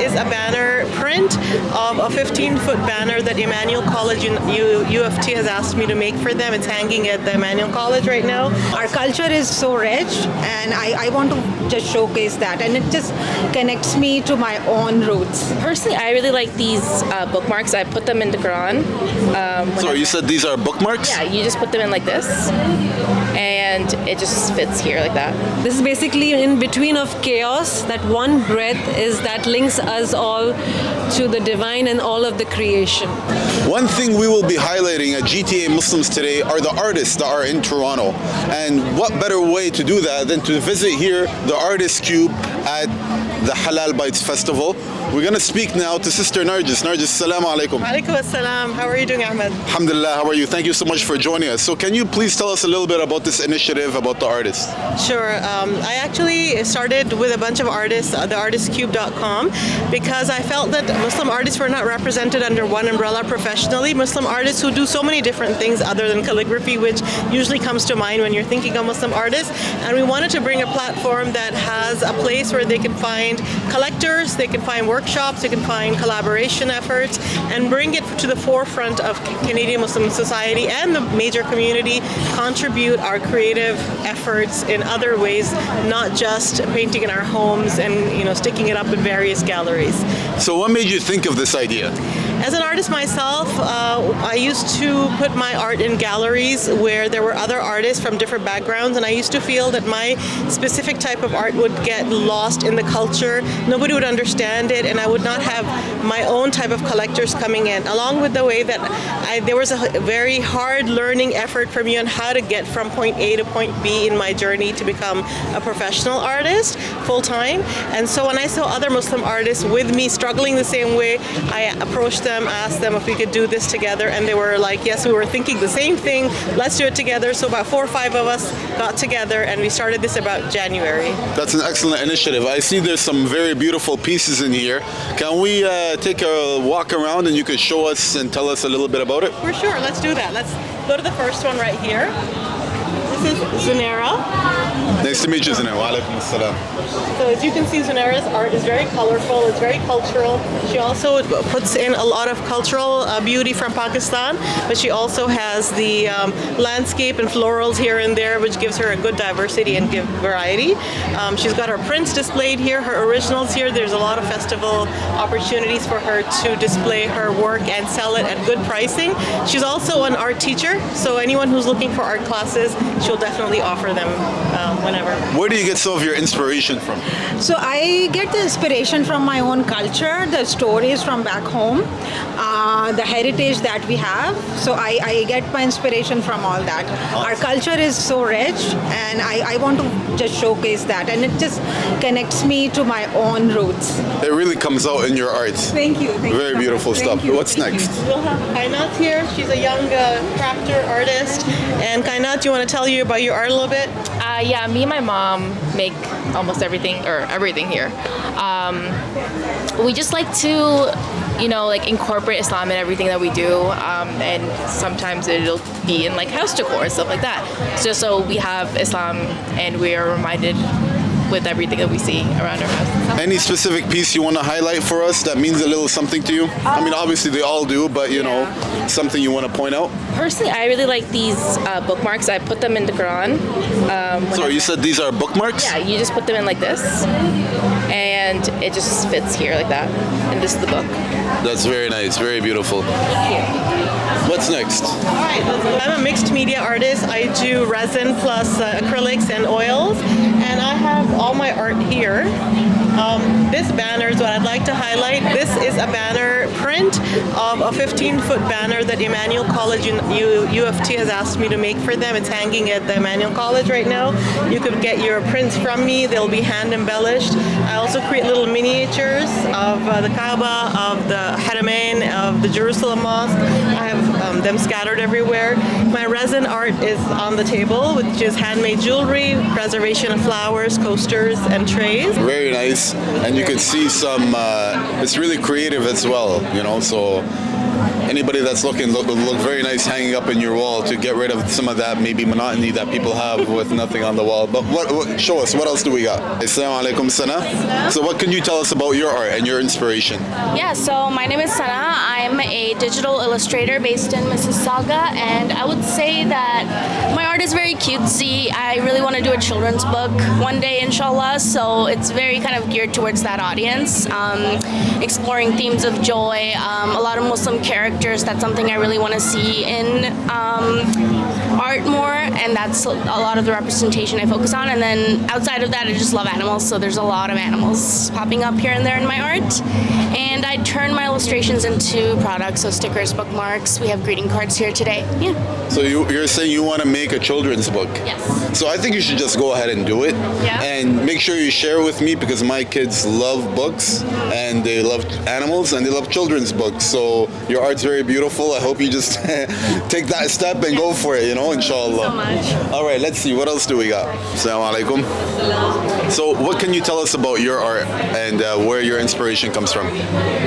is a banner print of a 15-foot banner that Emmanuel College U of T has asked me to make for them. It's hanging at the Emmanuel College right now. Our culture is so rich, and I want to just showcase that, and it just connects me to my own roots. Personally, I really like these bookmarks. I put them in the Quran. So you said these are bookmarks? Yeah, you just put them in like this, and it just fits here like that. This is basically in between of chaos. That one breath is that links us all to the divine and all of the creation. One thing we will be highlighting at GTA Muslims today are the artists that are in Toronto. And what better way to do that than to visit here the Artist Cube at the Halal Bites Festival. We're going to speak now to Sister Nargis. Nargis, assalamu alaikum. Alaikum assalam. How are you doing, Ahmed? Alhamdulillah, how are you? Thank you so much for joining us. So can you please tell us a little bit about this initiative, about the artists? Sure. I actually started with a bunch of artists, theartistcube.com, because I felt that Muslim artists were not represented under one umbrella professionally. Muslim artists who do so many different things other than calligraphy, which usually comes to mind when you're thinking of Muslim artists. And we wanted to bring a platform that has a place where they can find collectors, they can find workshops, they can find collaboration efforts, and bring it to the forefront of Canadian Muslim society and the major community, contribute our creative efforts in other ways, not just painting in our homes and sticking it up in various galleries. So what made you think of this idea? As an artist myself, I used to put my art in galleries where there were other artists from different backgrounds, and I used to feel that my specific type of art would get lost in the culture. Nobody would understand it, and I would not have my own type of collectors coming in. Along with the way that there was a very hard learning effort for me on how to get from point A to point B in my journey to become a professional artist full-time. And so when I saw other Muslim artists with me struggling the same way, I approached them, asked them if we could do this together, and they were like, yes, we were thinking the same thing, let's do it together. So about 4 or 5 of us got together, and we started this about January. That's an excellent initiative. I see there's some very beautiful pieces in here. Can we take a walk around and you could show us and tell us a little bit about it? For sure, let's do that. Let's go to the first one right here. This is Zunera. Nice to meet you, Zunera. Wa alaikum assalam. So as you can see, Zunera's art is very colorful, it's very cultural. She also puts in a lot of cultural beauty from Pakistan, but she also has the landscape and florals here and there, which gives her a good diversity and give variety. She's got her prints displayed here, her originals here. There's a lot of festival opportunities for her to display her work and sell it at good pricing. She's also an art teacher, so anyone who's looking for art classes, she'll definitely offer them whenever. Where do you get some of your inspiration from? So I get the inspiration from my own culture, the stories from back home, the heritage that we have. So I get my inspiration from all that. Our culture is so rich, and I want to just showcase that, and it just connects me to my own roots. It really comes out in your art. Thank you. Very beautiful stuff. What's next? We'll have Kainat here. She's a young crafter artist. And Kainat, do you want to tell you about your art a little bit? Yeah, me and my mom make almost everything here. We just like to, incorporate Islam in everything that we do, and sometimes it'll be in like house decor and stuff like that. So we have Islam, and we are reminded with everything that we see around our house. Any specific piece you want to highlight for us that means a little something to you? I mean, obviously they all do, but something you want to point out? Personally, I really like these bookmarks. I put them in the Quran. So you said these are bookmarks? Yeah, you just put them in like this, and it just fits here like that. And this is the book. That's very nice, very beautiful. What's next? All right, I'm a mixed media artist. I do resin plus acrylics and oils, and I have all my art here. This banner is what I'd like to highlight. This is a banner print of a 15-foot banner that Emmanuel College U of T has asked me to make for them. It's hanging at the Emmanuel College right now. You could get your prints from me. They'll be hand embellished. I also create little miniatures of the Kaaba, of the Haramain, of the Jerusalem Mosque. I have them scattered everywhere. My resin art is on the table, which is handmade jewelry, preservation of flowers, coasters, and trays. Very nice, and you could see some. It's really creative as well, you know. So anybody that's looking look very nice hanging up in your wall to get rid of some of that maybe monotony that people have with nothing on the wall. But what show us, what else do we got? Assalamu alaikum, Sana. So what can you tell us about your art and your inspiration? Yeah, so my name is Sana. I'm a digital illustrator based in Mississauga, and I would say that my art is very cutesy. I really want to do a children's book one day, inshallah, so it's very kind of geared towards that audience, exploring themes of joy, a lot of Muslim characters. That's something I really want to see in art more, and that's a lot of the representation I focus on. And then outside of that, I just love animals, so there's a lot of animals popping up here and there in my art. And I turn my illustrations into products, so stickers, bookmarks. We have greeting cards here today. Yeah. So you're saying you want to make a children's book? Yes. So I think you should just go ahead and do it. Yeah. And make sure you share with me, because my kids love books and they love animals and they love children's books. So your art's very beautiful. I hope you just take that step and go for it, you know, inshallah. Thank you so much. All right, let's see. What else do we got? Assalamu alaikum. So what can you tell us about your art and where your inspiration comes from?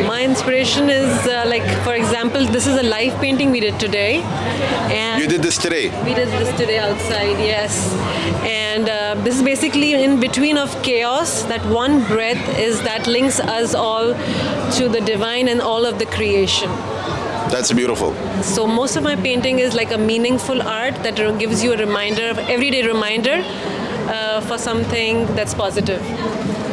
My inspiration is like, for example, this is a live painting we did today. And You did this today? we did this today outside, yes. And this is basically in between of chaos. That one breath is that links us all to the divine and all of the creation. That's beautiful. So most of my painting is like a meaningful art that gives you a reminder, everyday reminder for something that's positive.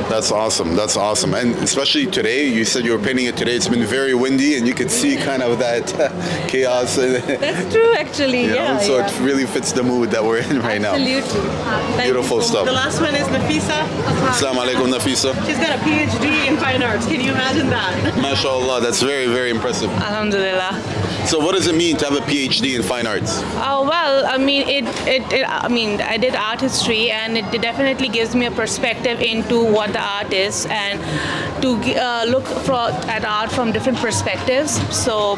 That's awesome. That's awesome. And especially today, you said you were painting it today. It's been very windy, and you could see kind of that chaos. That's true, actually. You know, Yeah. so it really fits the mood that we're in right now. Absolutely. Thank Beautiful you so stuff. The last one is Nafisa. Assalamu alaikum, Nafisa. She's got a PhD in fine arts. Can you imagine that? MashaAllah, that's very, very impressive. Alhamdulillah. So what does it mean to have a PhD in fine arts? Oh well, I mean, I did art history, and it definitely gives me a perspective into what the art is, and to look at art from different perspectives. So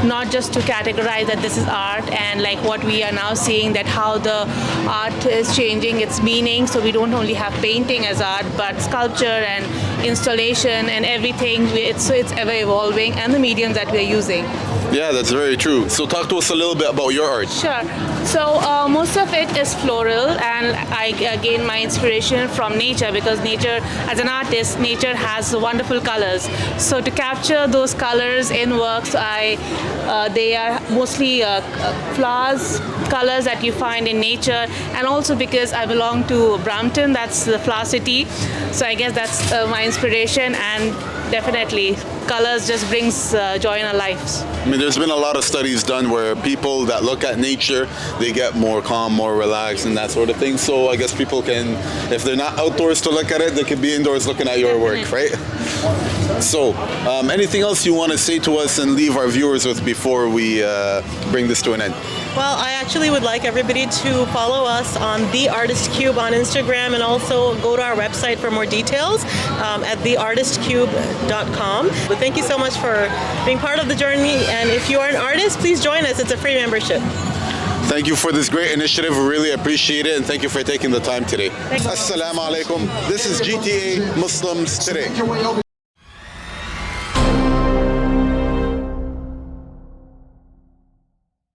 not just to categorize that this is art, and like what we are now seeing, that how the art is changing its meaning. So we don't only have painting as art, but sculpture and installation and everything. It's ever evolving, and the mediums that we're using. Yeah, that's very true. So talk to us a little bit about your art. Sure. So most of it is floral, and I gain my inspiration from nature, because nature, as an artist, nature has wonderful colors. So to capture those colors in works, they are mostly flowers, colors that you find in nature, and also because I belong to Brampton, that's the flower city. So I guess that's my inspiration, and definitely colors just brings joy in our lives. I mean, there's been a lot of studies done where people that look at nature, they get more calm, more relaxed, and that sort of thing. So I guess people can, if they're not outdoors to look at it, they could be indoors looking at your work, right? So, anything else you want to say to us and leave our viewers with before we bring this to an end? Well, I actually would like everybody to follow us on The Artist Cube on Instagram, and also go to our website for more details at theartistcube.com. But thank you so much for being part of the journey, and if you are an artist, please join us. It's a free membership. Thank you for this great initiative. We really appreciate it, and thank you for taking the time today. Assalamu alaikum. This is GTA Muslims Today.